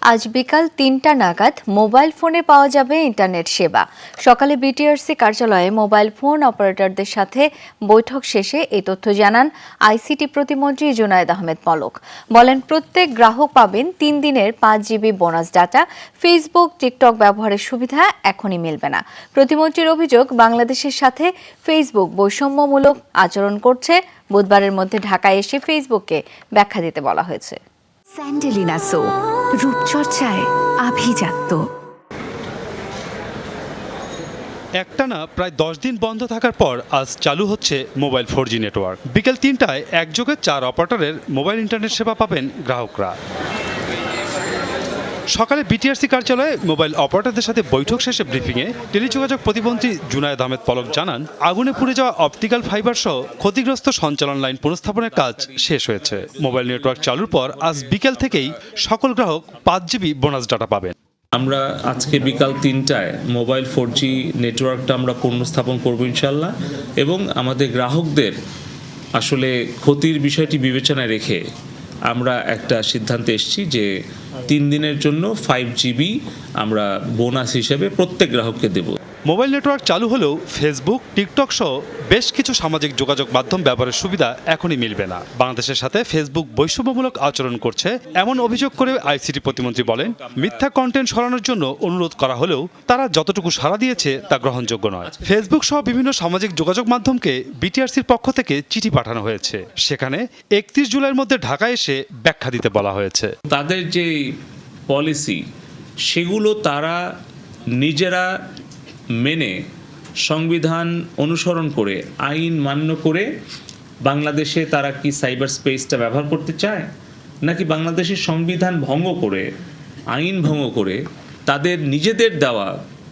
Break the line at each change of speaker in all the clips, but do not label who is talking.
আজ বিকাল ৩টা নাগাদ মোবাইল ফোনে পাওয়া যাবে ইন্টারনেট সেবা। সকালে বিটিআরসি কার্যালয়ে মোবাইল ফোন অপারেটরদের সাথে বৈঠক শেষে এই তথ্য জানান আইসিটি প্রতিমন্ত্রী জুনায়েদ আহমেদ পলক। বলেন, প্রত্যেক গ্রাহক পাবেন ৩ দিনের ৫ GB bonus data. Facebook, TikTok ব্যবহারের সুবিধা এখনই মিলবে না। প্রতিমন্ত্রীর অভিযোগ, বাংলাদেশের সাথে ফেসবুক বৈষম্যমূলক আচরণ করছে। বুধবারের মধ্যে ঢাকায় এসে ফেসবুককে ব্যাখ্যা দিতে বলা হয়েছে।
স্যান্ডেলিনা সো, রূপচর্চায় আভিজাত্য।
একটানা প্রায় 10 দিন বন্ধ থাকার পর আজ চালু হচ্ছে মোবাইল 4G নেটওয়ার্ক। বিকেল 3টায় একযোগে 4 অপারেটরের মোবাইল ইন্টারনেট সেবা পাবেন গ্রাহকরা। সকালে বিটিআরসি কার্যালয়ে মোবাইল অপারেটরদের সাথে বৈঠক শেষে ব্রিফিংয়ে টেলিযোগাযোগ প্রতিমন্ত্রী জুনায়েদ আহমেদ পলক জানান, আগুনে পুড়ে যাওয়া অপটিক্যাল ফাইবার সহ ক্ষতিগ্রস্ত সঞ্চালন লাইন পুনঃস্থাপনের কাজ শেষ হয়েছে। মোবাইল নেটওয়ার্ক চালুর পর আজ বিকেল থেকেই সকল গ্রাহক 5 জিবি বোনাস ডাটা পাবেন।
আমরা আজকে বিকাল 3টায় মোবাইল 4G নেটওয়ার্কটা আমরা পুনঃস্থাপন করব ইনশাল্লাহ, এবং আমাদের গ্রাহকদের আসলে ক্ষতির বিষয়টি বিবেচনায় রেখে আমরা একটা সিদ্ধান্তে এসেছি যে 3 দিনের জন্য 5 জিবি আমরা বোনাস হিসেবে প্রত্যেক গ্রাহককে দেব।
মোবাইল নেটওয়ার্ক চালু হলেও ফেসবুক, টিকটক সহ বেশ কিছু সামাজিক যোগাযোগ মাধ্যম ব্যবহারের সুবিধা এখনই মিলবে না। বাংলাদেশের সাথে ফেসবুক বৈষম্যমূলক আচরণ করছে এমন অভিযোগ করে আইসিটি প্রতিমন্ত্রী বলেন, মিথ্যা কন্টেন্ট সরানোর জন্য অনুরোধ করা হলেও তারা যতটুকু সাড়া দিয়েছে তা গ্রহণযোগ্য নয়। ফেসবুক সহ বিভিন্ন সামাজিক যোগাযোগ মাধ্যমকে বিটিআরসির পক্ষ থেকে চিঠি পাঠানো হয়েছে। সেখানে 31 জুলাইয়ের মধ্যে ঢাকায় এসে ব্যাখ্যা দিতে বলা হয়েছে।
তাদের যে পলিসি সেগুলো তারা নিজেরা মেনে সংবিধান অনুসরণ করে আইন মান্য করে বাংলাদেশে তারা কি সাইবার স্পেসটা ব্যবহার করতে চায়, নাকি বাংলাদেশের সংবিধান ভঙ্গ করে, আইন ভঙ্গ করে তাদের নিজেদের দেওয়া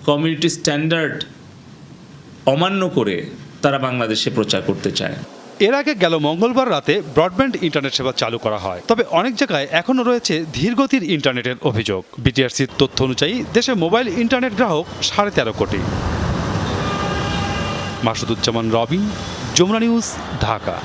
কমিউনিটি স্ট্যান্ডার্ড অমান্য করে তারা বাংলাদেশে প্রচার করতে চায়।
এর আগে গেল মঙ্গলবার রাতে ব্রডব্যান্ড ইন্টারনেট সেবা চালু করা হয়, তবে অনেক জায়গায় এখনও রয়েছে ধীরগতির ইন্টারনেটের অভিযোগ। বিটিআরসির তথ্য অনুযায়ী দেশে মোবাইল ইন্টারনেট গ্রাহক 13.5 কোটি। মাসুদুজ্জামান রবিন, যমুনা নিউজ, ঢাকা।